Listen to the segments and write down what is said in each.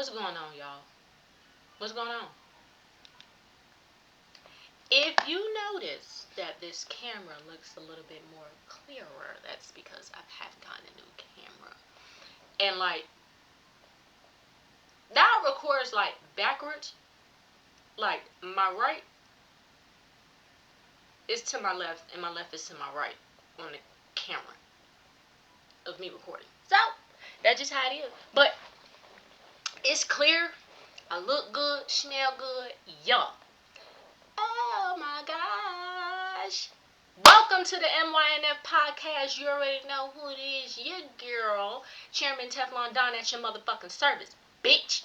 What's going on, y'all? What's going on? If you notice that this camera looks a little bit more clearer, that's because I have gotten a new camera. And like, now it records like backwards. Like, my right is to my left, and my left is to my right on the camera of me recording. So, that's just how it is. But it's clear. I look good, smell good. Yeah. Oh my gosh. Welcome to the MYNF podcast. You already know who it is. Your girl, Chairman Teflon Don at your motherfucking service, bitch.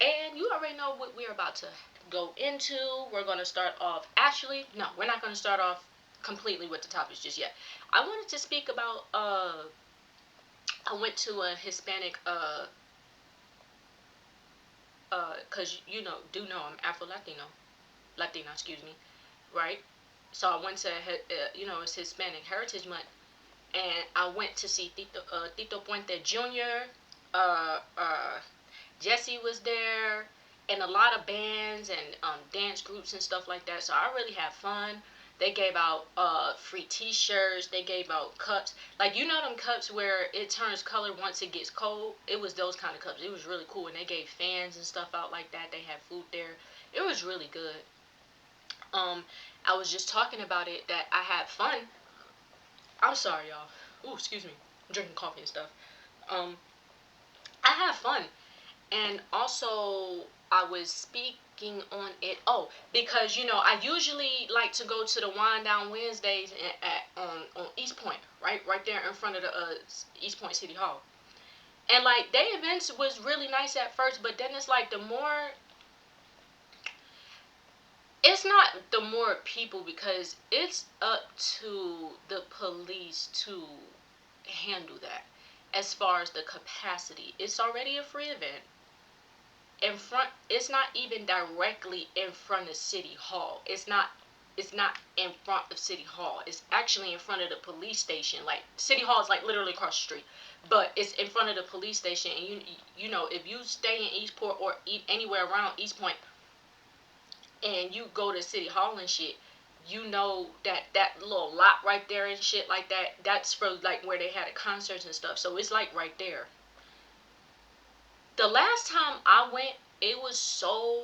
And you already know what we're about to go into. We're going to start off. Actually, no, we're not going to start off completely with the topics just yet. I wanted to speak about, I went to a Hispanic, cause you know, I'm Latina, excuse me, right? So I went to, it's Hispanic Heritage Month, and I went to see Tito Puente Jr., uh, uh, Jesse was there, and a lot of bands and dance groups and stuff like that. So I really had fun. They gave out free T-shirts. They gave out cups. Like, you know them cups where it turns color once it gets cold? It was those kind of cups. It was really cool. And they gave fans and stuff out like that. They had food there. It was really good. I was just talking about it that I had fun. I'm sorry, y'all. Ooh, excuse me. I'm drinking coffee and stuff. Um, I had fun. And also, I was speaking on it. Oh, because I usually like to go to the Wind Down Wednesdays on East Point, right there in front of the East Point City Hall. And like, they events was really nice at first, but then it's like it's not the more people, because it's up to the police to handle that. As far as the capacity, it's already a free event. It's not even directly in front of City Hall. It's not in front of City Hall. It's actually in front of the police station. Like, City Hall is like literally across the street, but it's in front of the police station. And you know, if you stay in Eastport or anywhere around East Point, and you go to City Hall and shit, you know that little lot right there and shit like that, that's for like where they had the concerts and stuff. So it's like right there. The last time I went, it was so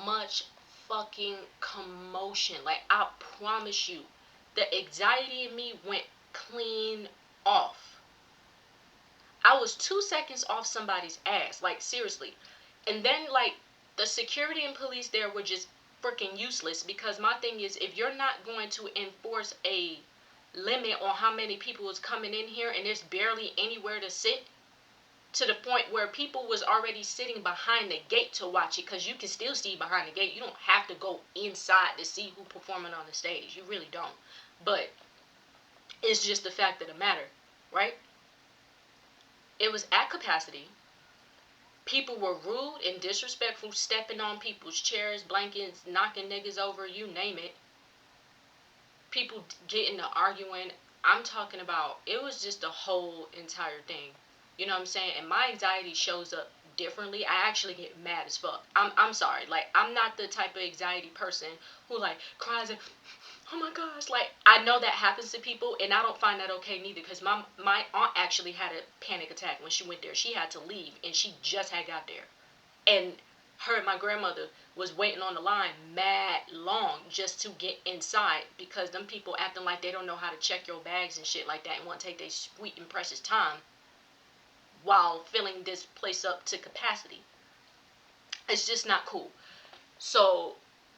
much fucking commotion. Like, I promise you, the anxiety in me went clean off. I was 2 seconds off somebody's ass, like, seriously. And then, like, the security and police there were just freaking useless, because my thing is, if you're not going to enforce a limit on how many people is coming in here, and there's barely anywhere to sit, to the point where people was already sitting behind the gate to watch it, because you can still see behind the gate. You don't have to go inside to see who performing on the stage. You really don't. But it's just the fact of the matter, right? It was at capacity. People were rude and disrespectful, stepping on people's chairs, blankets, knocking niggas over, you name it. People getting to arguing. I'm talking about, it was just a whole entire thing. You know what I'm saying? And my anxiety shows up differently. I actually get mad as fuck. I'm sorry. Like, I'm not the type of anxiety person who like cries and, oh my gosh. Like, I know that happens to people, and I don't find that okay neither, because my aunt actually had a panic attack when she went there. She had to leave, and she just had got there. And her and my grandmother was waiting on the line mad long just to get inside, because them people acting like they don't know how to check your bags and shit like that, and want to take their sweet and precious time while filling this place up to capacity. It's just not cool. So,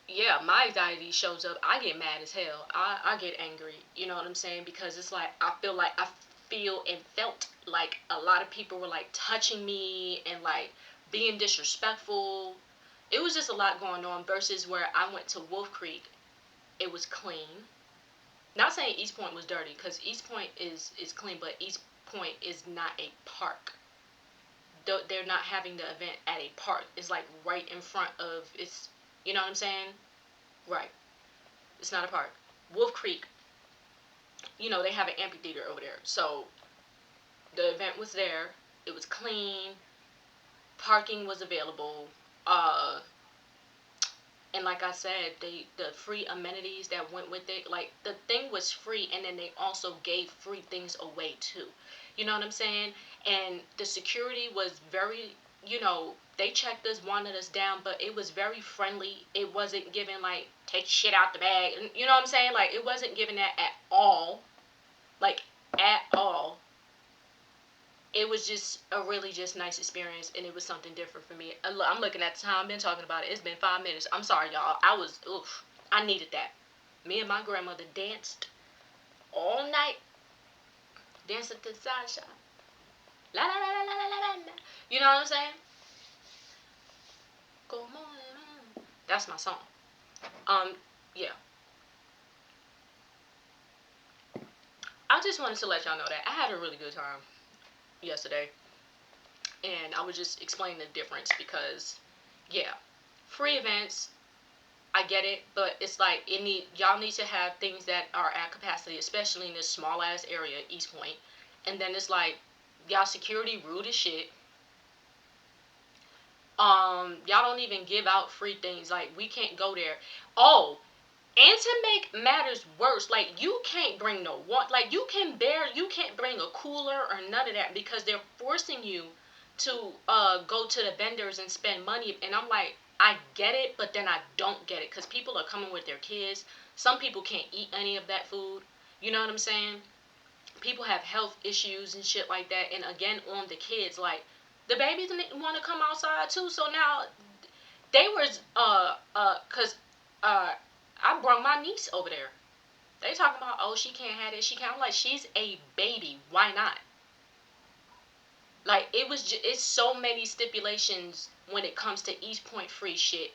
yeah, my anxiety shows up. I get mad as hell. I get angry. You know what I'm saying? Because it's like, I feel and felt like a lot of people were like touching me and like being disrespectful. It was just a lot going on, versus where I went to Wolf Creek. It was clean. Not saying East Point was dirty, because East Point is clean, but East Point is not a park. They're not having the event at a park. It's like right in front of, it's, you know what I'm saying? Right. It's not a park. Wolf Creek, they have an amphitheater over there. So the event was there. It was clean, parking was available. And like I said, the free amenities that went with it, like the thing was free, and then they also gave free things away too. You know what I'm saying? And the security was very, they checked us, wanted us down, but it was very friendly. It wasn't giving like take shit out the bag, and you know what I'm saying? Like it wasn't giving that at all, like at all. It was just a really just nice experience, and it was something different for me. I'm looking at the time. I've been talking about it. It's been 5 minutes. I'm sorry, y'all. I needed that. Me and my grandmother danced all night, dancing to the sunshine. La la la la la la la la. You know what I'm saying? Go on. That's my song. Yeah. I just wanted to let y'all know that I had a really good time yesterday, and I was just explaining the difference because, yeah, free events, I get it, but it's like y'all need to have things that are at capacity, especially in this small ass area, East Point. And then it's like y'all security rude as shit. Y'all don't even give out free things. Like we can't go there. Oh, and to make matters worse, like you can't bring no one. Like you can't bring a cooler or none of that because they're forcing you to go to the vendors and spend money. And I'm like, I get it, but then I don't get it because people are coming with their kids. Some people can't eat any of that food. You know what I'm saying? People have health issues and shit like that. And again, on the kids, like the babies want to come outside too. So now they was cause I brought my niece over there. They talking about, oh, she can't have it. She can't. I'm like, she's a baby. Why not? Like it's so many stipulations when it comes to East Point free shit,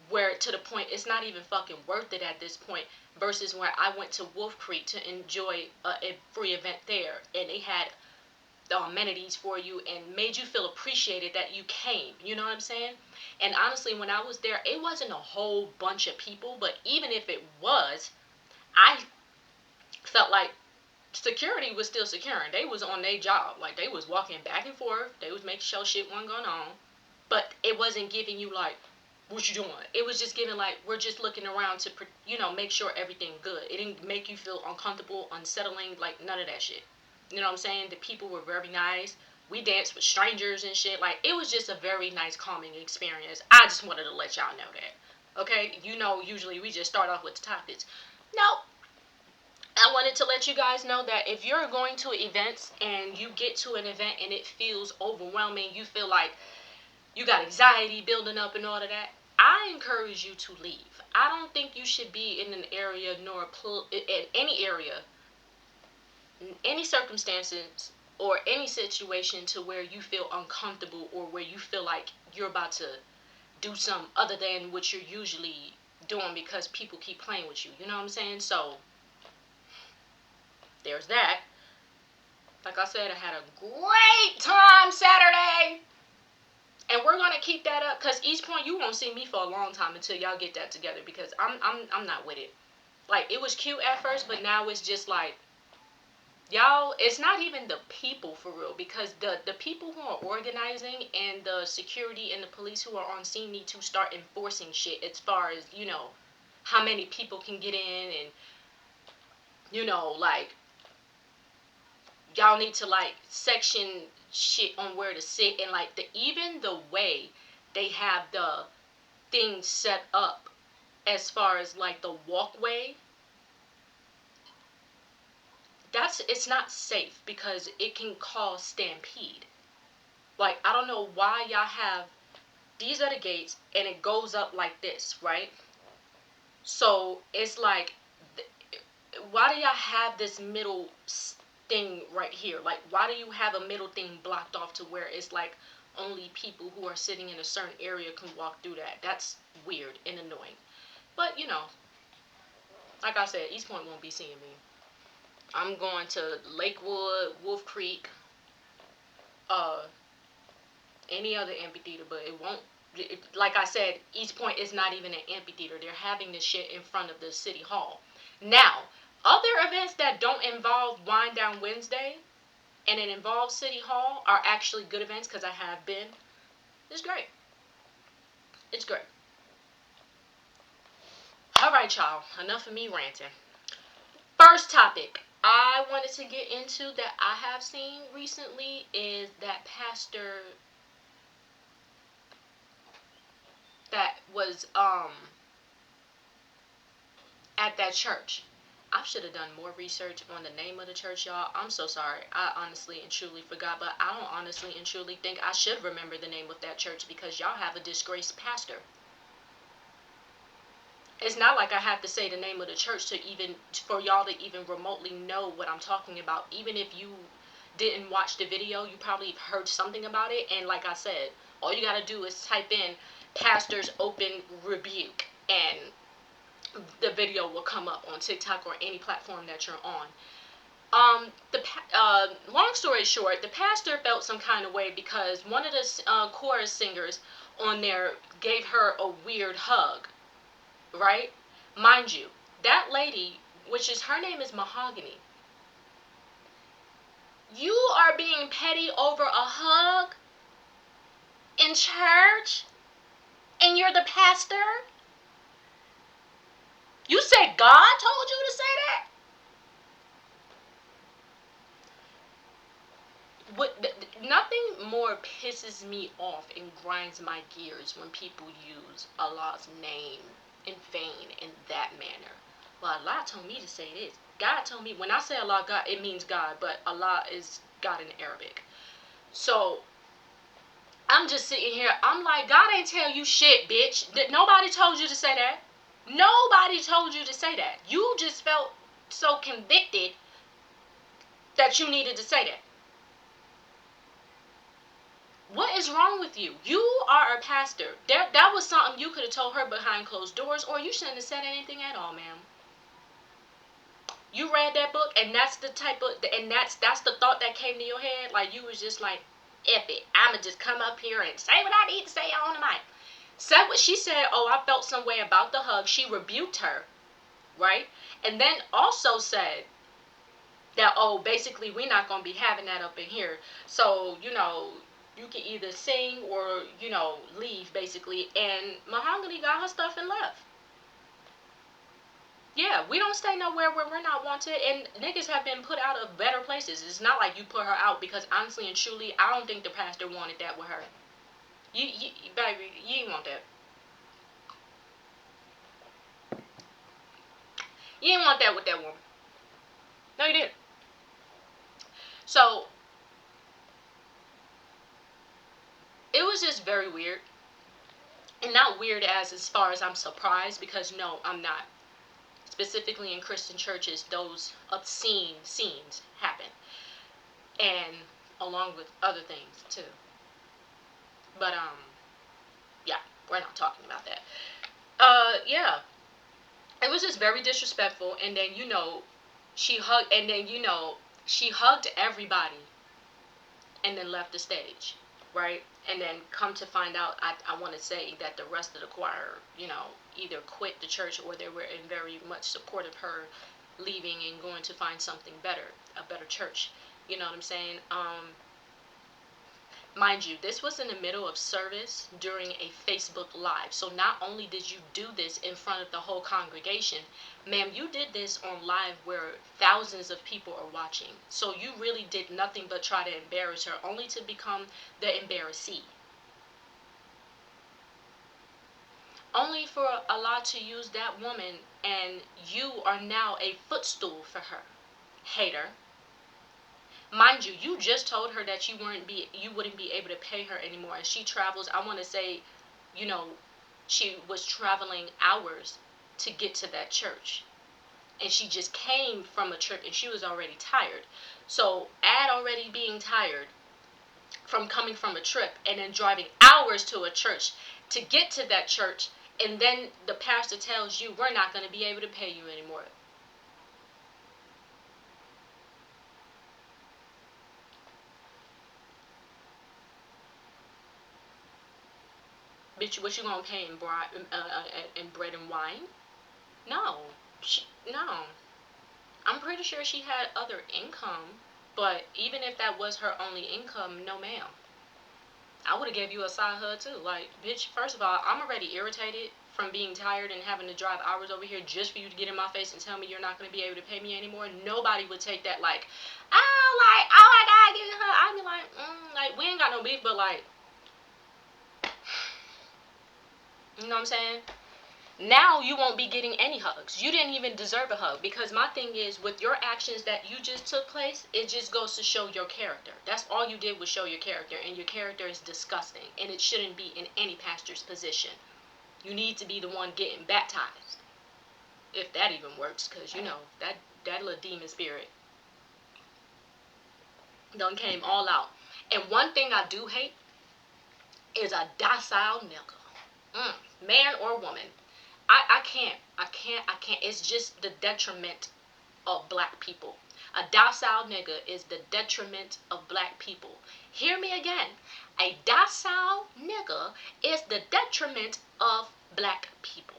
where to the point it's not even fucking worth it at this point. Versus where I went to Wolf Creek to enjoy a free event there, and they had the amenities for you and made you feel appreciated that you came. You know what I'm saying? And honestly, when I was there, it wasn't a whole bunch of people, but even if it was, I felt like security was still securing. They was on their job. Like they was walking back and forth. They was making sure shit wasn't going on. But it wasn't giving you like, what you doing? It was just giving like, we're just looking around to, make sure everything good. It didn't make you feel uncomfortable, unsettling, like none of that shit. You know what I'm saying? The people were very nice. We danced with strangers and shit. Like it was just a very nice, calming experience. I just wanted to let y'all know that. Okay? Usually we just start off with the topics. No, I wanted to let you guys know that if you're going to events and you get to an event and it feels overwhelming, you feel like you got anxiety building up and all of that, I encourage you to leave. I don't think you should be in an area in any area, in any circumstances or any situation to where you feel uncomfortable or where you feel like you're about to do something other than what you're usually doing because people keep playing with you. You know what I'm saying? So there's that. Like I said, I had a great time Saturday. And we're gonna keep that up because East Point, you won't see me for a long time until y'all get that together because I'm not with it. Like it was cute at first, but now it's just like y'all. It's not even the people for real because the people who are organizing and the security and the police who are on scene need to start enforcing shit as far as how many people can get in and like y'all need to like section shit on where to sit and like even the way they have the things set up as far as like the walkway, it's not safe because it can cause stampede. Like I don't know why y'all have these are the gates and it goes up like this, right? So it's like why do y'all have this middle thing right here? Like why do you have a middle thing blocked off to where it's like only people who are sitting in a certain area can walk through that? That's weird and annoying. But like I said, East Point won't be seeing me. I'm going to Lakewood, Wolf Creek, any other amphitheater, but it won't. Like I said, East Point is not even an amphitheater. They're having this shit in front of the city hall. Now, other events that don't involve Wind Down Wednesday and it involves City Hall are actually good events because I have been. It's great. It's great. All right, y'all. Enough of me ranting. First topic I wanted to get into that I have seen recently is that pastor that was at that church. I should have done more research on the name of the church, y'all. I'm so sorry. I honestly and truly forgot, but I don't honestly and truly think I should remember the name of that church because y'all have a disgraced pastor. It's not like I have to say the name of the church to even for y'all to even remotely know what I'm talking about. Even if you didn't watch the video, you probably heard something about it. And like I said, all you gotta do is type in "pastors open rebuke" and the video will come up on TikTok or any platform that you're on. Long story short, the pastor felt some kind of way because one of the chorus singers on there gave her a weird hug, right? Mind you, that lady, which is her name is Mahogany, you are being petty over a hug in church and you're the pastor? You said God told you to say that? Nothing more pisses me off and grinds my gears when people use Allah's name in vain in that manner. Well, Allah told me to say this. God told me, when I say Allah, God, it means God, but Allah is God in Arabic. So, I'm just sitting here, I'm like, God ain't tell you shit, bitch. Nobody told you to say that. Nobody told you to say that. You just felt so convicted that you needed to say that. What is wrong with you? You are a pastor. That was something you could have told her behind closed doors, or you shouldn't have said anything at all, ma'am. You read that book, and that's the type of, and that's the thought that came to your head. Like you was just like, F it, I'ma just come up here and say what I need to say on the mic. Said what she said. Oh, I felt some way about the hug. She rebuked her, right? And then also said that, oh, basically we're not gonna be having that up in here. So you can either sing or leave basically. And Mahogany got her stuff and left. Yeah, we don't stay nowhere where we're not wanted, and niggas have been put out of better places. It's not like you put her out because honestly and truly, I don't think the pastor wanted that with her. You baby, you didn't want that. You didn't want that with that woman. No, you didn't. So it was just very weird, and not weird as far as I'm surprised, because no, I'm not. Specifically in Christian churches, those obscene scenes happen, and along with other things too. But yeah, we're not talking about that. Yeah, it was just very disrespectful. And then she hugged, and then she hugged everybody, and then left the stage, right? And then come to find out, I want to say that the rest of the choir, either quit the church or they were in very much support of her leaving and going to find something better, a better church. You know what I'm saying? Mind you, this was in the middle of service during a Facebook Live. So not only did you do this in front of the whole congregation, ma'am, you did this on live where thousands of people are watching. So you really did nothing but try to embarrass her, only to become the embarrassee. Only for Allah to use that woman, and you are now a footstool for her. Hater. Mind you, you just told her that you wouldn't be able to pay her anymore, and she travels. I want to say, she was traveling hours to get to that church, and she just came from a trip, and she was already tired. So add already being tired from coming from a trip and then driving hours to a church to get to that church, and then the pastor tells you we're not going to be able to pay you anymore. Bitch, what you gonna pay in bread and wine? No, no. I'm pretty sure she had other income, but even if that was her only income, no, ma'am. I would have gave you a side hug too. Like, bitch, first of all, I'm already irritated from being tired and having to drive hours over here just for you to get in my face and tell me you're not going to be able to pay me anymore. Nobody would take that like, oh my God, give me a hug. I'd be like, we ain't got no beef, but like, you know what I'm saying? Now you won't be getting any hugs. You didn't even deserve a hug, because my thing is, with your actions that you just took place, it just goes to show your character. That's all you did was show your character, and your character is disgusting, and it shouldn't be in any pastor's position. You need to be the one getting baptized, if that even works, because you know that little demon spirit done came all out. And one thing I do hate is a docile nigga, man or woman. I can't. It's just the detriment of black people. A docile nigga is the detriment of black people. Hear me again. A docile nigga is the detriment of black people.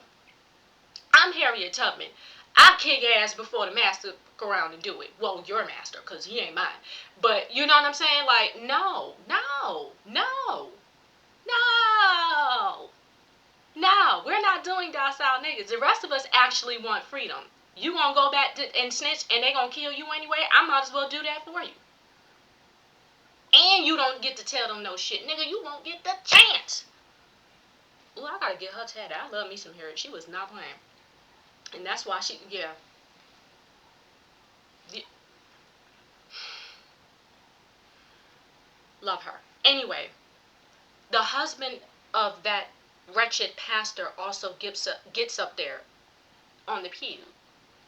I'm Harriet Tubman. I kick ass before the master go around and do it. Well, your master, because he ain't mine. But you know what I'm saying? Like, no. No, we're not doing docile niggas. The rest of us actually want freedom. You gonna go back and snitch and they gonna kill you anyway? I might as well do that for you. And you don't get to tell them no shit. Nigga, you won't get the chance. Ooh, I gotta get her tatted. I love me some Harriet. She was not playing. And that's why she, yeah. Love her. Anyway, the husband of that wretched pastor also gets up there on the pew.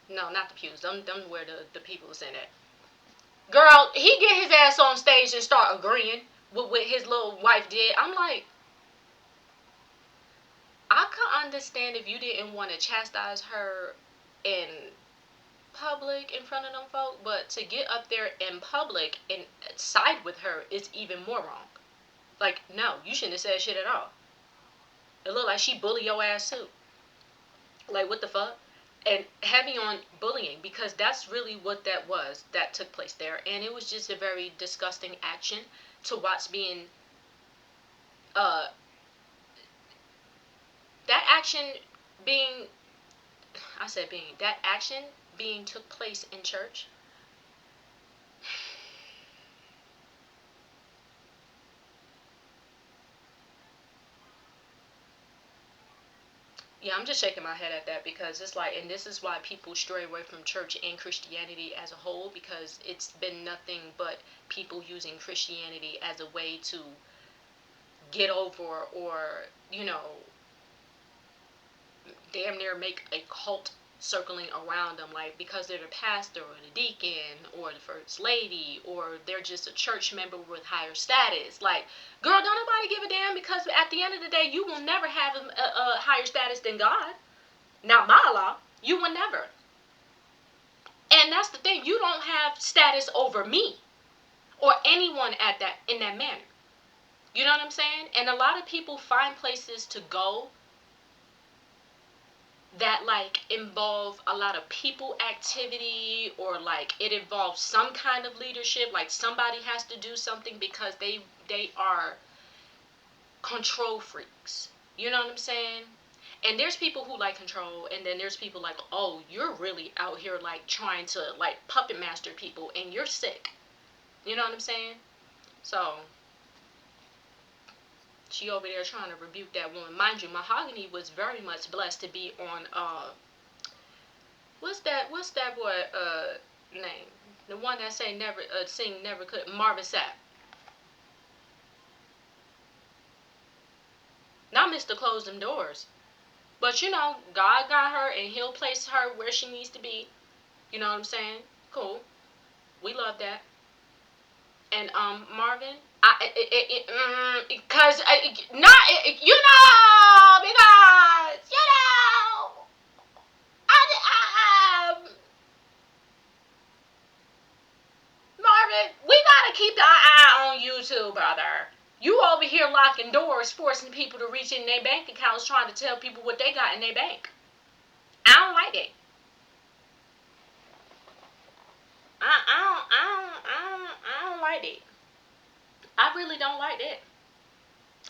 No, not the pews. Them where the people was in it. Girl, he get his ass on stage and start agreeing with what his little wife did. I'm like, I could understand if you didn't want to chastise her in public in front of them folk, but to get up there in public and side with her is even more wrong. Like, no, you shouldn't have said shit at all. It looked like she bullied your ass too. Like, what the fuck? And heavy on bullying, because that's really what that took place there. And it was just a very disgusting action to watch being, that action being, that action being took place in church. Yeah, I'm just shaking my head at that, because it's like, and this is why people stray away from church and Christianity as a whole, because it's been nothing but people using Christianity as a way to get over, or, you know, damn near make a cult circling around them, like, because they're the pastor or the deacon or the first lady, or they're just a church member with higher status. Like, girl, don't nobody give a damn, because at the end of the day, you will never have a higher status than God. Now, my law, you will never. And that's the thing, you don't have status over me or anyone in that manner. You know what I'm saying? And a lot of people find places to go that like involve a lot of people activity, or like it involves some kind of leadership, like somebody has to do something because they are control freaks. You know what I'm saying? And there's people who like control, and then there's people like, oh, you're really out here like trying to like puppet master people, and you're sick. You know what I'm saying? So she over there trying to rebuke that woman. Mind you, Mahogany was very much blessed to be on what's that boy name? The one that sing never could, Marvin Sapp. Now Mr. Close Them Doors. But you know, God got her and he'll place her where she needs to be. You know what I'm saying? Cool. We love that. And Marvin, because not you know, because you know, Marvin, we gotta keep the eye on you too, brother. You over here locking doors, forcing people to reach in their bank accounts, trying to tell people what they got in their bank. I don't like it. I don't like it. I really don't like that.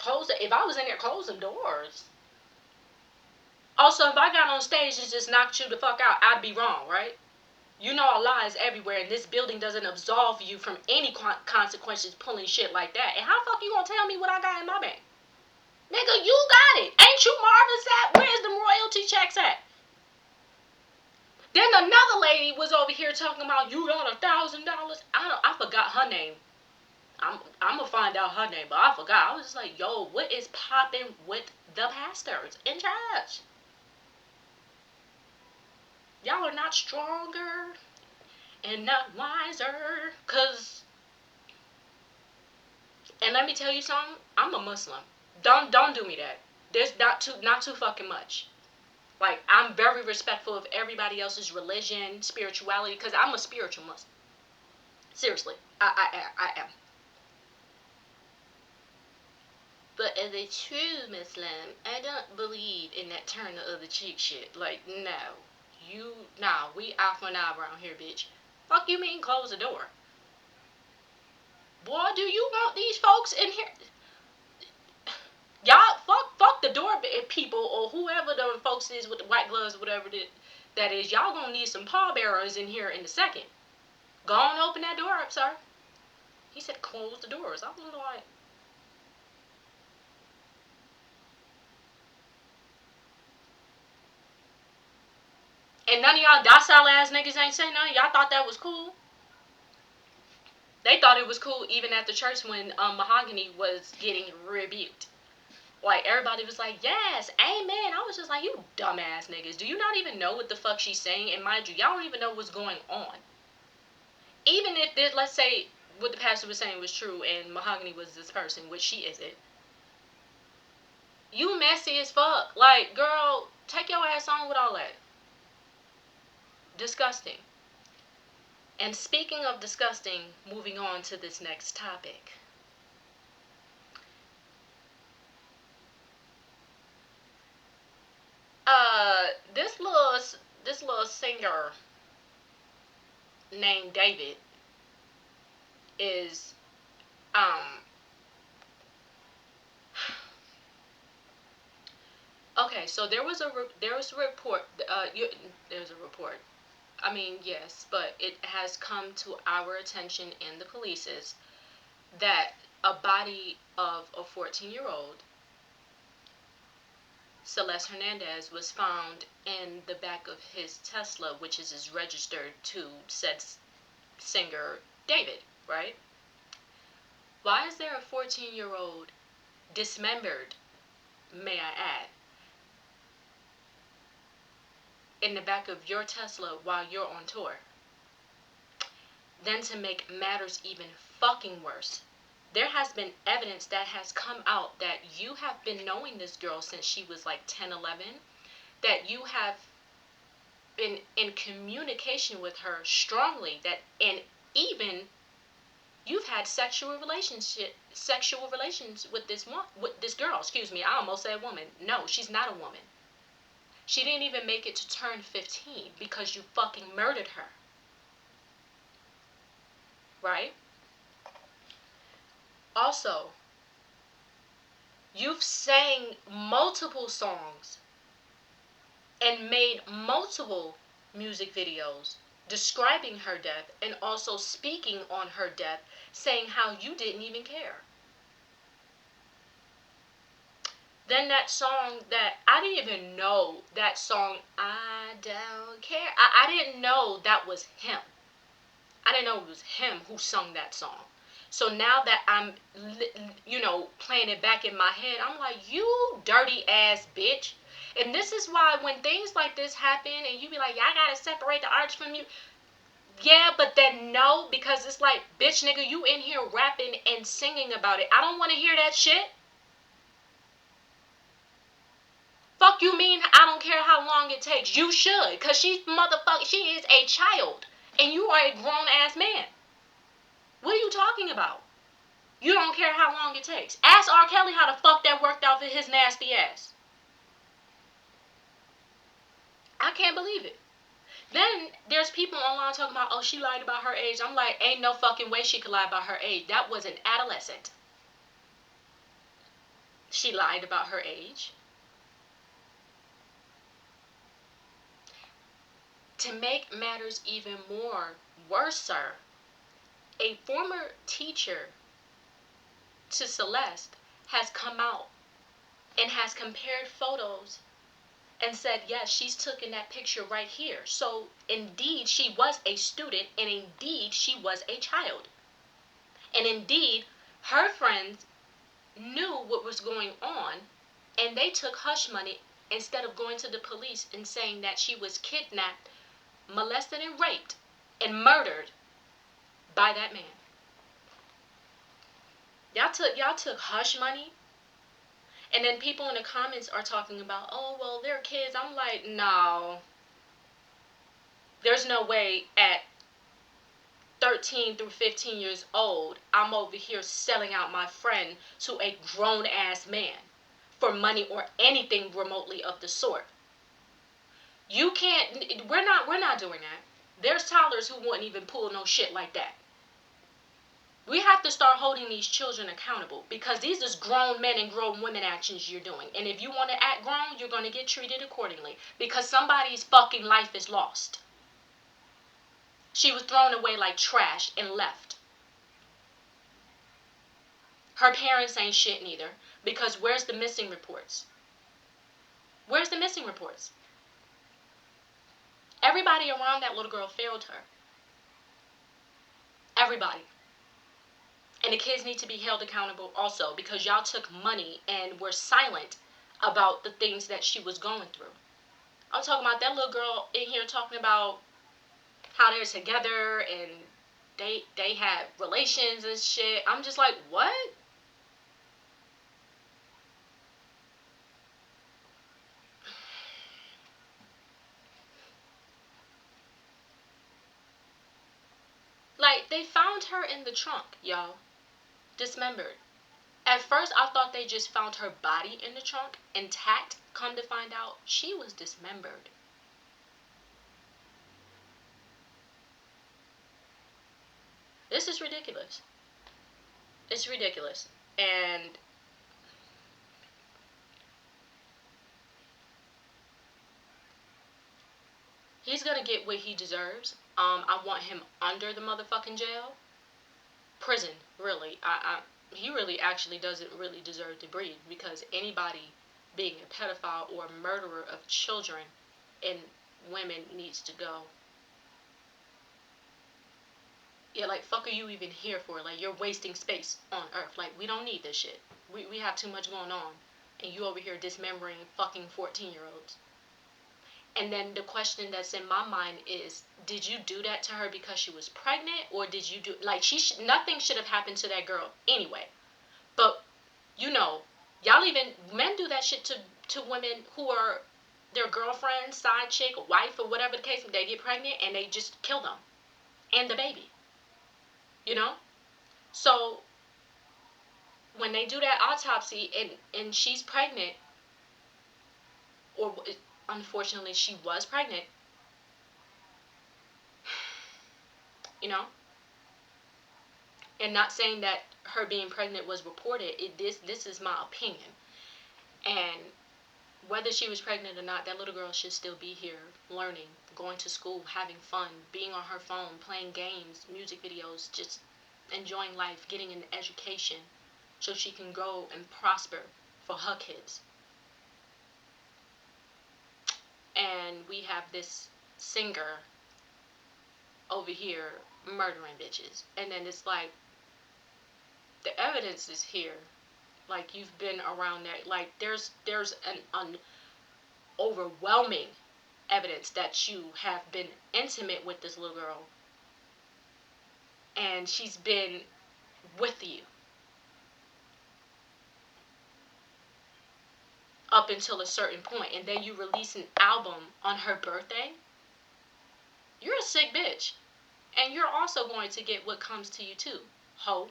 If I was in there, close them doors. Also, if I got on stage and just knocked you the fuck out, I'd be wrong, right? You know Allah is everywhere, and this building doesn't absolve you from any consequences pulling shit like that. And how the fuck you gonna tell me what I got in my bank? Nigga, you got it. Ain't you Marvin's at? Where's the royalty checks at? Then another lady was over here talking about you got $1,000. I forgot her name. I'm gonna find out her name, but I forgot. I was just like, yo, what is popping with the pastors in church? Y'all are not stronger and not wiser, cause. And let me tell you something. I'm a Muslim. Don't do me that. There's not too fucking much. Like, I'm very respectful of everybody else's religion, spirituality, because I'm a spiritual Muslim. Seriously, I am. But as a true Muslim, I don't believe in that turn the other cheek shit. Like, no. We eye for an eye around here, bitch. Fuck you mean close the door? Boy, do you want these folks in here? Y'all, fuck the door people or whoever the folks is with the white gloves or whatever that is. Y'all gonna need some pallbearers in here in a second. Go on, open that door up, sir. He said close the doors. I was like... And none of y'all docile ass niggas ain't say nothing. Y'all thought that was cool. They thought it was cool even at the church when Mahogany was getting rebuked. Like, everybody was like, yes, amen. I was just like, you dumbass niggas. Do you not even know what the fuck she's saying? And mind you, y'all don't even know what's going on. Even if this, let's say, what the pastor was saying was true and Mahogany was this person, which she isn't. You messy as fuck. Like, girl, take your ass on with all that. Disgusting. And speaking of disgusting, moving on to this next topic. This little singer named David is okay. So there was a report. There's a report. I mean, yes, but it has come to our attention and the police's that a body of a 14-year-old, Celeste Hernandez, was found in the back of his Tesla, which is registered to said singer David, right? Why is there a 14-year-old dismembered, may I add, in the back of your Tesla while you're on tour? Then to make matters even fucking worse, there has been evidence that has come out that you have been knowing this girl since she was like 10, 11, that you have been in communication with her strongly, that, and even you've had sexual relations with this girl. Excuse me, I almost said woman. No, she's not a woman. She didn't even make it to turn 15 because you fucking murdered her. Right? Also, you've sang multiple songs and made multiple music videos describing her death and also speaking on her death, saying how you didn't even care. Then that song that I didn't even know, that song, I Don't Care. I didn't know that was him. I didn't know it was him who sung that song. So now that I'm, playing it back in my head, I'm like, you dirty ass bitch. And this is why when things like this happen and you be like, y'all gotta separate the arts from you. Yeah, but then no, because it's like, bitch nigga, you in here rapping and singing about it. I don't want to hear that shit. Fuck you mean I don't care how long it takes. You should, because she is a child. And you are a grown ass man. What are you talking about? You don't care how long it takes. Ask R. Kelly how the fuck that worked out for his nasty ass. I can't believe it. Then there's people online talking about, oh, she lied about her age. I'm like, ain't no fucking way she could lie about her age. That was an adolescent. She lied about her age. To make matters even more worser, a former teacher to Celeste has come out and has compared photos and said, yes, she's taken that picture right here. So indeed, she was a student, and indeed, she was a child. And indeed, her friends knew what was going on, and they took hush money instead of going to the police and saying that she was kidnapped, molested, and raped, and murdered by that man. Y'all took hush money. And then people in the comments are talking about, oh, well, they're kids. I'm like, no. There's no way at 13 through 15 years old, I'm over here selling out my friend to a grown-ass man for money or anything remotely of the sort. You can't, we're not doing that. There's toddlers who wouldn't even pull no shit like that. We have to start holding these children accountable, because these is grown men and grown women actions you're doing. And if you want to act grown, you're going to get treated accordingly, because somebody's fucking life is lost. She was thrown away like trash and left. Her parents ain't shit neither, because where's the missing reports? Where's the missing reports? Everybody around that little girl failed her. Everybody. And the kids need to be held accountable also, because y'all took money and were silent about the things that she was going through. I'm talking about that little girl in here talking about how they're together and they have relations and shit. I'm just like, what? Like, they found her in the trunk, y'all. Dismembered. At first, I thought they just found her body in the trunk, intact. Come to find out, she was dismembered. This is ridiculous. It's ridiculous. And he's gonna get what he deserves. I want him under the motherfucking jail. Prison, really. He really actually doesn't really deserve to breathe, because anybody being a pedophile or a murderer of children and women needs to go. Yeah, like, fuck are you even here for? Like, you're wasting space on Earth. Like, we don't need this shit. We have too much going on. And you over here dismembering fucking 14-year-olds. And then the question that's in my mind is, did you do that to her because she was pregnant? Or did you do, like, nothing should have happened to that girl anyway. But, you know, y'all even, men do that shit to women who are their girlfriend, side chick, wife, or whatever the case. They get pregnant and they just kill them. And the baby. You know? So, when they do that autopsy and she's pregnant, or unfortunately she was pregnant, you know? And not saying that her being pregnant was reported. This is my opinion. And whether she was pregnant or not, that little girl should still be here, learning, going to school, having fun, being on her phone, playing games, music videos, just enjoying life, getting an education, so she can go and prosper for her kids. And we have this singer over here murdering bitches. And then it's like, the evidence is here. Like, you've been around there. Like, there's an overwhelming evidence that you have been intimate with this little girl. And she's been with you up until a certain point. And then you release an album on her birthday. You're a sick bitch. And you're also going to get what comes to you too, ho.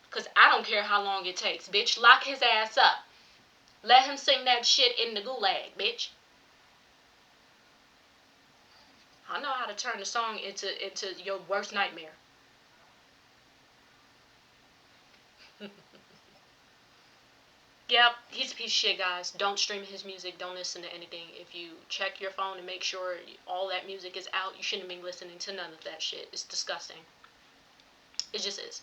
Because I don't care how long it takes, bitch. Lock his ass up. Let him sing that shit in the gulag, bitch. I know how to turn the song into your worst nightmare. Yep, he's a piece of shit, guys. Don't stream his music. Don't listen to anything. If you check your phone and make sure all that music is out, you shouldn't be listening to none of that shit. It's disgusting. It just is.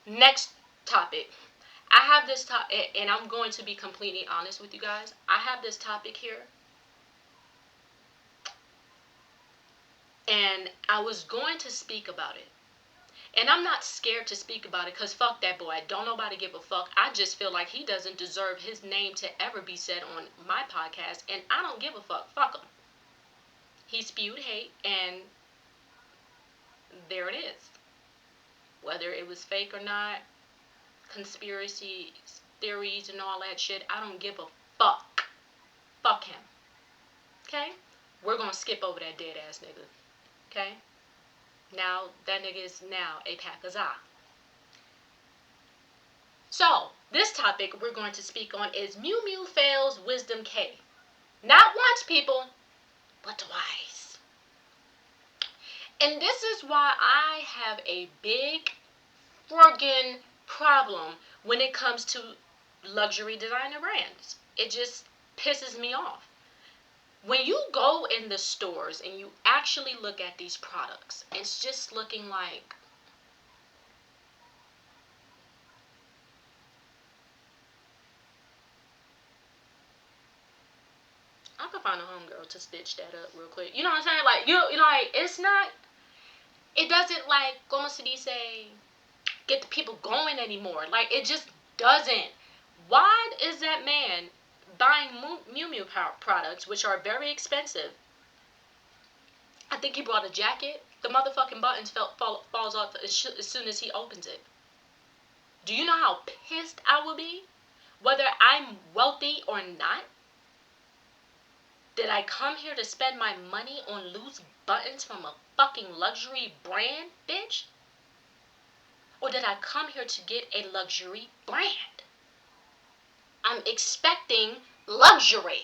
Next topic. I have this topic, and I'm going to be completely honest with you guys. I have this topic here, and I was going to speak about it. And I'm not scared to speak about it because fuck that boy. Don't nobody give a fuck. I just feel like he doesn't deserve his name to ever be said on my podcast, and I don't give a fuck. Fuck him. He spewed hate, and there it is. Whether it was fake or not, conspiracy theories and all that shit, I don't give a fuck. Fuck him. Okay? We're gonna skip over that dead ass nigga. Okay? Now, that nigga is now a Pakaza. So, this topic we're going to speak on is Mew Mew fails Wisdom K. Not once, people, but twice. And this is why I have a big friggin' problem when it comes to luxury designer brands. It just pisses me off. When you go in the stores and you actually look at these products, it's just looking like I could find a homegirl to stitch that up real quick. You know what I'm saying? Like, you like, it's not, it doesn't, like, como se dice, get the people going anymore. Like, it just doesn't. Why is that man buying Mew Mew products, which are very expensive? I think he brought a jacket. The motherfucking buttons falls off as soon as he opens it. Do you know how pissed I will be? Whether I'm wealthy or not? Did I come here to spend my money on loose buttons from a fucking luxury brand, bitch? Or did I come here to get a luxury brand? I'm expecting luxury.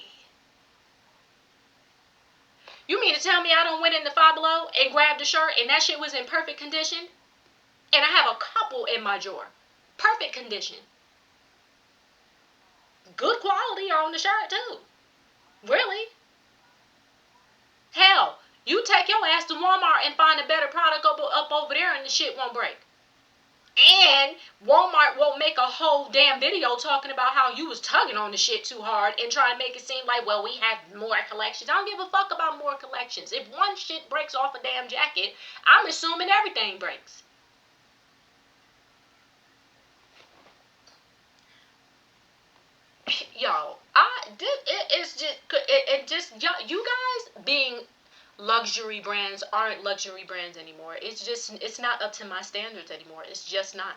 You mean to tell me I don't went in the Five Below and grabbed a shirt and that shit was in perfect condition? And I have a couple in my drawer. Perfect condition. Good quality on the shirt too. Really? Hell, you take your ass to Walmart and find a better product up over there and the shit won't break. And Walmart won't make a whole damn video talking about how you was tugging on the shit too hard and trying to make it seem like, well, we have more collections. I don't give a fuck about more collections. If one shit breaks off a damn jacket, I'm assuming everything breaks. Yo, you guys being luxury brands aren't luxury brands anymore. It's not up to my standards anymore. It's just not.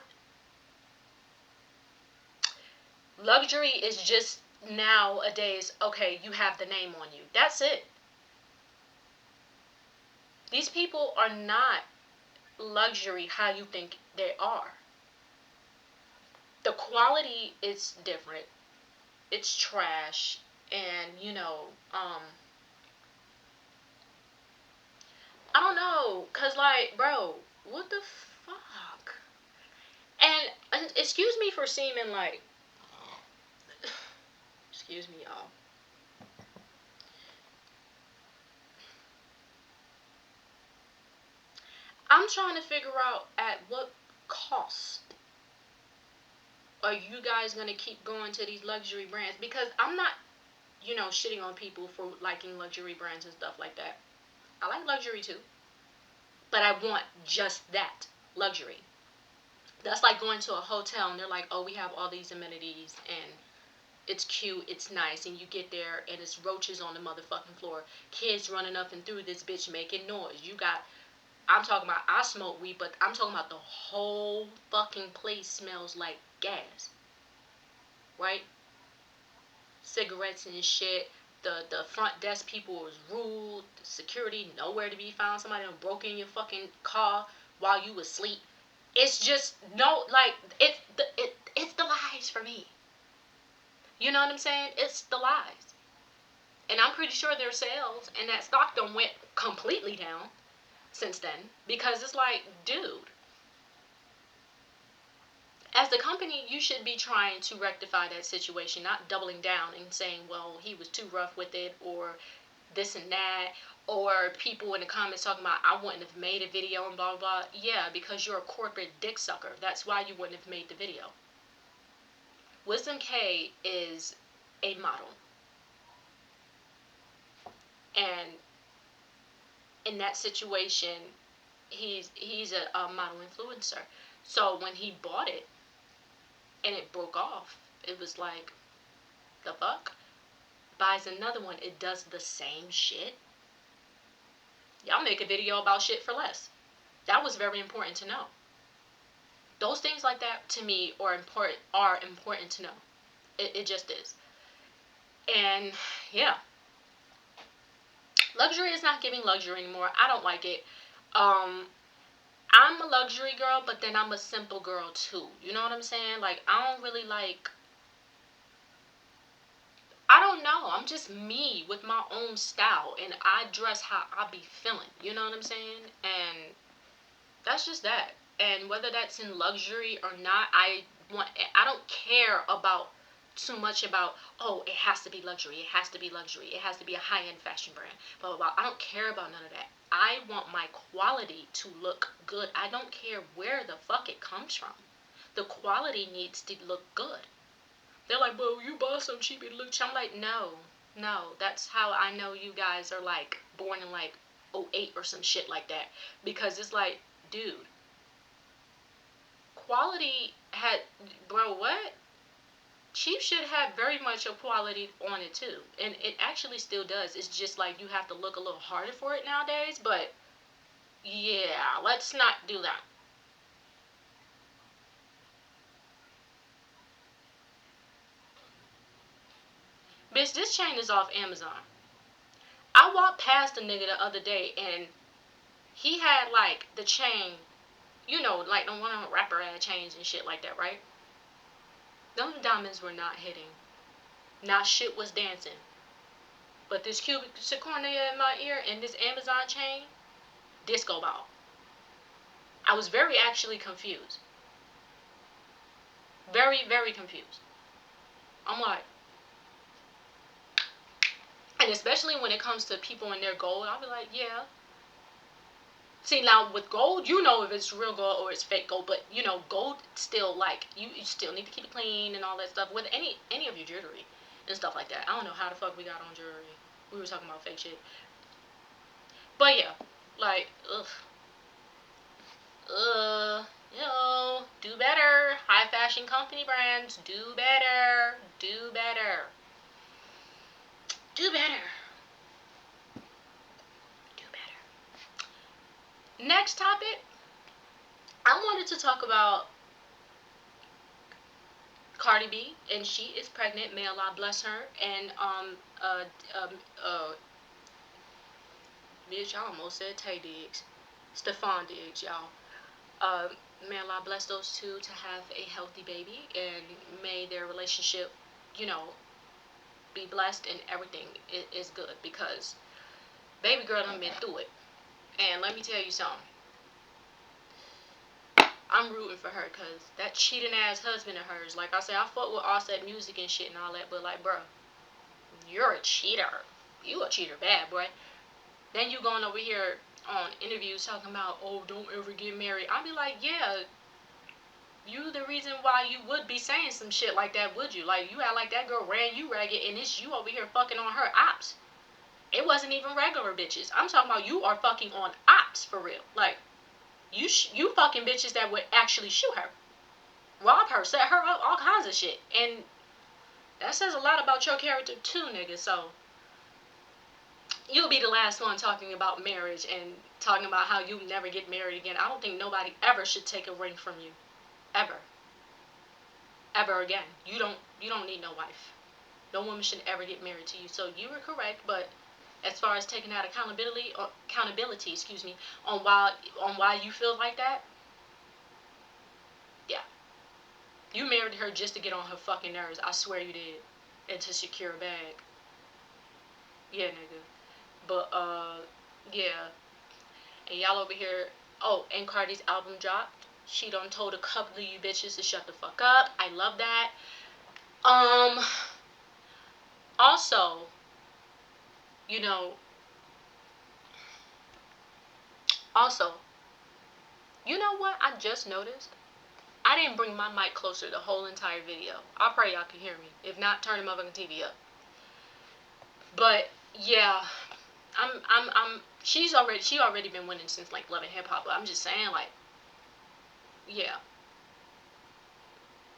Luxury is just nowadays, okay, you have the name on you. That's it. These people are not luxury how you think they are. The quality is different. It's trash. And, I don't know. Because, like, bro, what the fuck? And excuse me for seeming like, excuse me, y'all. I'm trying to figure out at what cost are you guys going to keep going to these luxury brands? Because I'm not, shitting on people for liking luxury brands and stuff like that. I like luxury too. But I want just that luxury. That's like going to a hotel and they're like, oh, we have all these amenities and it's cute, it's nice, and you get there and it's roaches on the motherfucking floor. Kids running up and through this bitch making noise. I'm talking about, I smoke weed, but I'm talking about the whole fucking place smells like gas. Right? Cigarettes and shit. The front desk people was rude. The security nowhere to be found. Somebody done broke in your fucking car while you was asleep. It's just, no, like, it's the lies for me. You know what I'm saying? It's the lies. And I'm pretty sure their sales and that stock done went completely down since then. Because it's like, dude, as the company, you should be trying to rectify that situation, not doubling down and saying, well, he was too rough with it, or this and that, or people in the comments talking about, I wouldn't have made a video and blah, blah, blah. Yeah, because you're a corporate dick sucker. That's why you wouldn't have made the video. Wisdom K is a model. And in that situation, he's a model influencer. So when he bought it and it broke off, it was like, the fuck? Buys another one, it does the same shit. Y'all make a video about shit for less. That was very important to know. Those things like that to me are important to know. It just is. And yeah, luxury is not giving luxury anymore. I don't like it. I'm a luxury girl, but then I'm a simple girl too. You know what I'm saying? Like, I don't really like, I don't know. I'm just me with my own style, and I dress how I be feeling. You know what I'm saying? And that's just that. And whether that's in luxury or not, I don't care about too much about, oh, it has to be luxury. It has to be luxury. It has to be a high-end fashion brand. Blah, blah, blah. I don't care about none of that. I want my quality to look good. I don't care where the fuck it comes from. The quality needs to look good. They're like, well, you bought some cheap, it look cheap. I'm like, no. That's how I know you guys are like born in like '08 or some shit like that. Because it's like, dude, quality had, bro, what? Cheap shit had very much a quality on it too. And it actually still does. It's just like you have to look a little harder for it nowadays. But yeah, let's not do that. Bitch, this chain is off Amazon. I walked past a nigga the other day and he had like the chain, you know, like the one of rapper ad chains and shit like that, right? Those diamonds were not hitting. Not shit was dancing. But this cubic zirconia in my ear and this Amazon chain, disco ball. I was very actually confused. Very, very confused. I'm like, and especially when it comes to people in their gold, I'll be like, yeah. See, now with gold, you know if it's real gold or it's fake gold, but you know, gold still like, you still need to keep it clean and all that stuff with any of your jewelry and stuff like that. I don't know how the fuck we got on jewelry. We were talking about fake shit. But yeah, like, you know, do better. High fashion company brands, do better. Do better. Do better. Do better. Next topic, I wanted to talk about Cardi B, and she is pregnant. May Allah bless her. And bitch, I almost said Tay Diggs, Stephon Diggs, y'all. May Allah bless those two to have a healthy baby, and may their relationship, you know, be blessed and everything is good, because baby girl done been through it. And let me tell you something. I'm rooting for her, because that cheating ass husband of hers, like I said, I fuck with Offset music and shit and all that, but like, bro, you're a cheater. You a cheater bad, boy. Then you going over here on interviews talking about, oh, don't ever get married. I'll be like, yeah, you the reason why you would be saying some shit like that, would you? Like, you act like that girl ran you ragged, and it's you over here fucking on her ops. It wasn't even regular bitches. I'm talking about you are fucking on ops for real. Like, you fucking bitches that would actually shoot her, rob her, set her up, all kinds of shit. And that says a lot about your character too, nigga. So you'll be the last one talking about marriage and talking about how you never get married again. I don't think nobody ever should take a ring from you. Ever again. You don't need no wife. No woman should ever get married to you. So you were correct, but as far as taking out accountability, on why you feel like that, yeah. You married her just to get on her fucking nerves. I swear you did. And to secure a bag. Yeah, nigga. But yeah. And y'all over here, oh, and Cardi's album dropped. She done told a couple of you bitches to shut the fuck up. I love that. Also, you know, you know what I just noticed? I didn't bring my mic closer the whole entire video. I pray y'all can hear me. If not, turn the motherfucking TV up. But yeah, she already been winning since like Love and Hip Hop. But I'm just saying, like, yeah,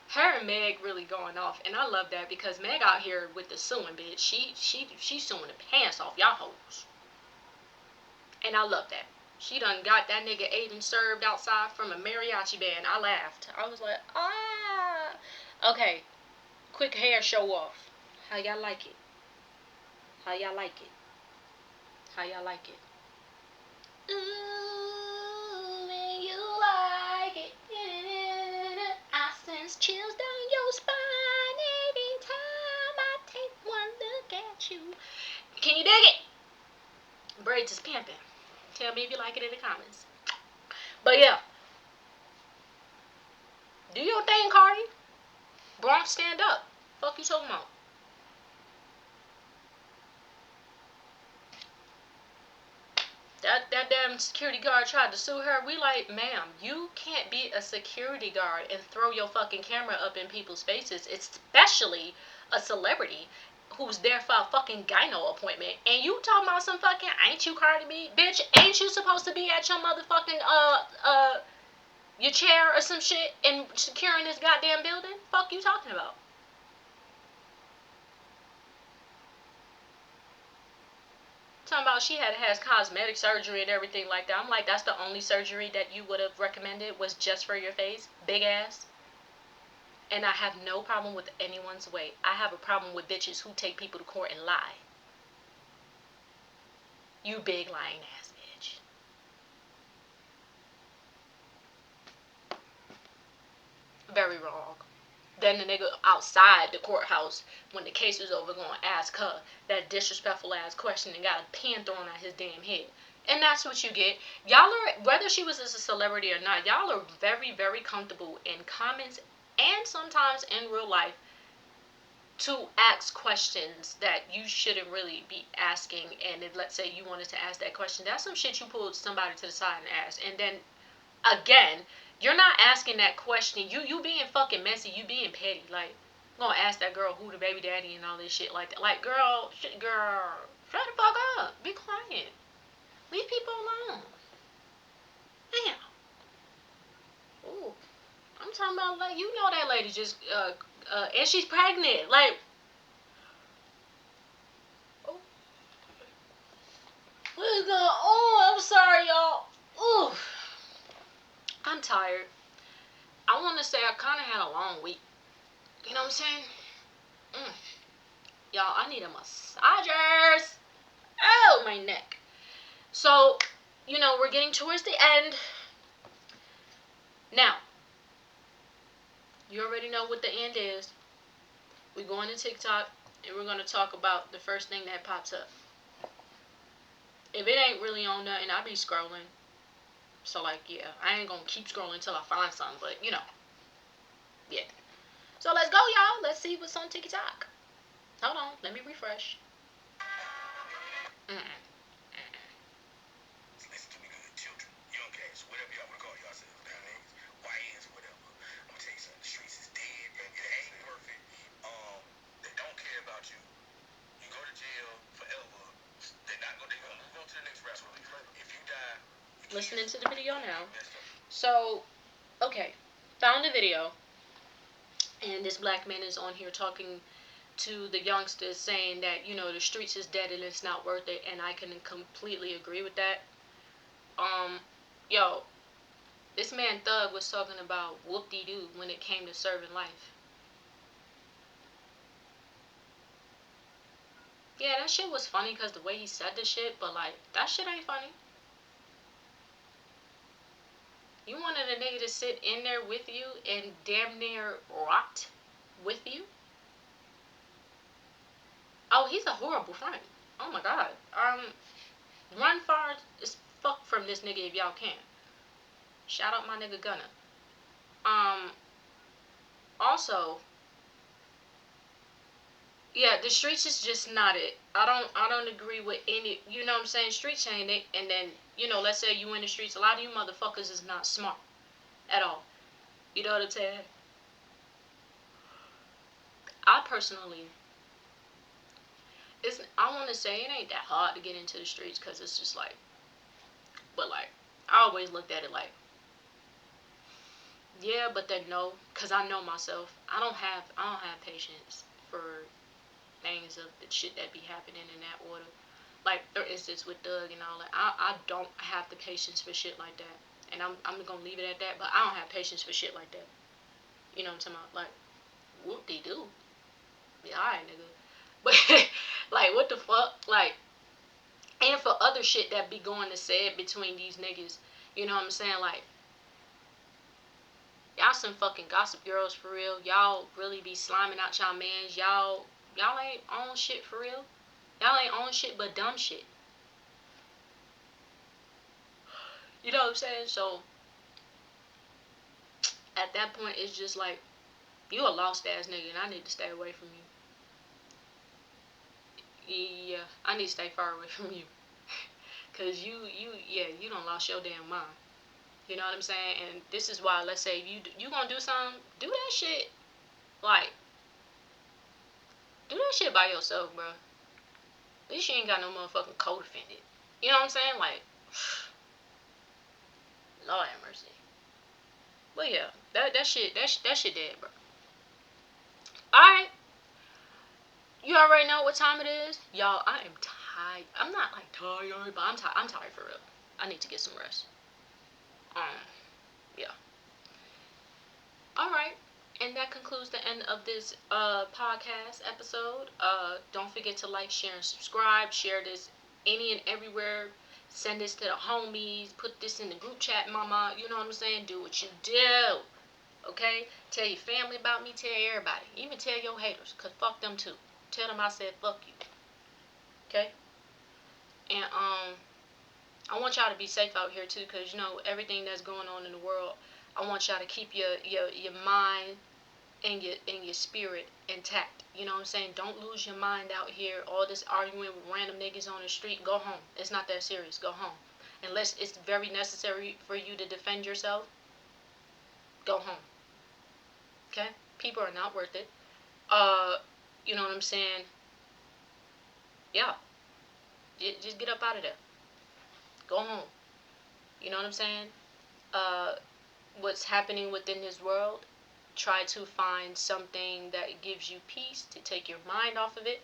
her and Meg really going off, and I love that because Meg out here with the suing bitch. She's suing the pants off y'all hoes, and I love that. She done got that nigga Aiden served outside from a mariachi band. I laughed. I was like, ah. Okay, quick hair show off. How y'all like it? How y'all like it? How y'all like it? Ooh, when you like it. I sense chills down your spine every time I take one look at you. Can you dig it? Braids is pimping. Tell me if you like it in the comments. But yeah. Do your thing, Cardi. Bronx, stand up. Fuck you talking about? That damn security guard tried to sue her. We like, ma'am, you can't be a security guard and throw your fucking camera up in people's faces, especially a celebrity who's there for a fucking gyno appointment. And you talking about some fucking, ain't you Cardi B? Bitch, ain't you supposed to be at your motherfucking, your chair or some shit and securing this goddamn building? Fuck you talking about? Talking about she had cosmetic surgery and everything like that. I'm like, that's the only surgery that you would have recommended was just for your face? Big ass? And I have no problem with anyone's weight. I have a problem with bitches who take people to court and lie. You big lying ass bitch. Very wrong. Then the nigga outside the courthouse, when the case was over, gonna ask her that disrespectful ass question and got a pen thrown at his damn head. And that's what you get. Y'all are, whether she was as a celebrity or not, y'all are very, very comfortable in comments and sometimes in real life to ask questions that you shouldn't really be asking. And if, let's say, you wanted to ask that question, that's some shit you pulled somebody to the side and asked. And then, again, you're not asking that question. You being fucking messy. You being petty. Like, I'm gonna ask that girl who the baby daddy and all this shit like that. Like, girl, shut the fuck up. Be quiet. Leave people alone. Damn. Ooh. I'm talking about, like, you know that lady just, and she's pregnant. Like, oh. What is going on? I'm sorry, y'all. Ooh. I'm tired. I want to say I kind of had a long week. You know what I'm saying? Y'all, I need a massagers. Oh, my neck. So, you know, we're getting towards the end. Now, you already know what the end is. We're going to TikTok, and we're going to talk about the first thing that pops up. If it ain't really on nothing, I'll be scrolling. So, like, yeah, I ain't going to keep scrolling until I find something, but, you know. Yeah. So, let's go, y'all. Let's see what's on TikTok. Hold on. Let me refresh. Listen to me good, children, young cats, whatever y'all want to call yourselves, nowadays, YNs, whatever. I'm gonna tell you something. The streets is dead. It ain't perfect. They don't care about you. You go to jail forever. They're gonna move on to the next restaurant. If you die, listening to the video now. So, okay, found a video, and this black man is on here talking to the youngsters saying that, you know, the streets is dead and it's not worth it, and I can completely agree with that. Yo, this man Thug was talking about whoop-de-doo when it came to serving life. Yeah, that shit was funny because the way he said the shit, but, like, that shit ain't funny. You wanted a nigga to sit in there with you and damn near rot with you? Oh, he's a horrible friend. Oh my god. Run far as fuck from this nigga if y'all can. Shout out my nigga Gunna. Also, yeah, the streets is just not it. I don't agree with any, you know what I'm saying, streets ain't it. And then, let's say you in the streets, a lot of you motherfuckers is not smart at all. You know what I'm saying? I personally, I want to say it ain't that hard to get into the streets because it's just like, but like, I always looked at it like, yeah, but then no, because I know myself. I don't have patience for things of the shit that be happening in that order. Like, for instance, with Doug and all that, I don't have the patience for shit like that. And I'm gonna leave it at that, but I don't have patience for shit like that. You know what I'm talking about? Like, whoop de doo. Yeah, alright, nigga. But, like, what the fuck? Like, and for other shit that be going to say it between these niggas. You know what I'm saying? Like, y'all some fucking gossip girls for real. Y'all really be sliming out y'all mans. Y'all ain't on shit for real. Y'all ain't on shit but dumb shit. You know what I'm saying? So at that point, it's just like, you a lost ass nigga, and I need to stay away from you. Yeah, I need to stay far away from you, cause you don't lost your damn mind. You know what I'm saying? And this is why, let's say you gonna do something, do that shit. Like, do that shit by yourself, bro. At least you ain't got no motherfucking co-defendant. You know what I'm saying? Like, Lord have mercy. But yeah, that shit dead, bro. All right, you already know what time it is, y'all. I am tired. I'm not like tired, but I'm tired. I'm tired for real. I need to get some rest. Yeah. All right. And that concludes the end of this podcast episode. Don't forget to like, share, and subscribe. Share this any and everywhere. Send this to the homies. Put this in the group chat, mama. You know what I'm saying? Do what you do. Okay? Tell your family about me. Tell everybody. Even tell your haters. Because fuck them too. Tell them I said fuck you. Okay? And I want y'all to be safe out here too. Because, everything that's going on in the world. I want y'all to keep your mind and your spirit intact. You know what I'm saying? Don't lose your mind out here. All this arguing with random niggas on the street. Go home. It's not that serious. Go home. Unless it's very necessary for you to defend yourself, go home. Okay? People are not worth it. You know what I'm saying? Yeah. Just get up out of there. Go home. You know what I'm saying? Uh, what's happening within this world? Try to find something that gives you peace to take your mind off of it.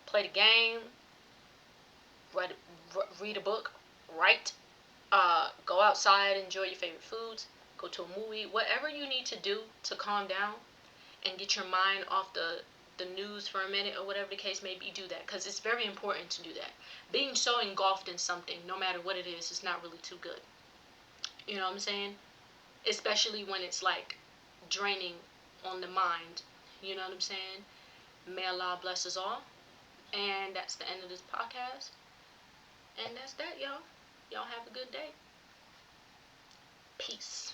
Play the game, read a book, write, go outside, enjoy your favorite foods, go to a movie, whatever you need to do to calm down and get your mind off the news for a minute or whatever the case may be, do that, because it's very important to do that. Being so engulfed in something, no matter what it is not really too good. You know what I'm saying? Especially when it's like draining on the mind. You know what I'm saying? May Allah bless us all. And that's the end of this podcast. And that's that, y'all. Y'all have a good day. Peace.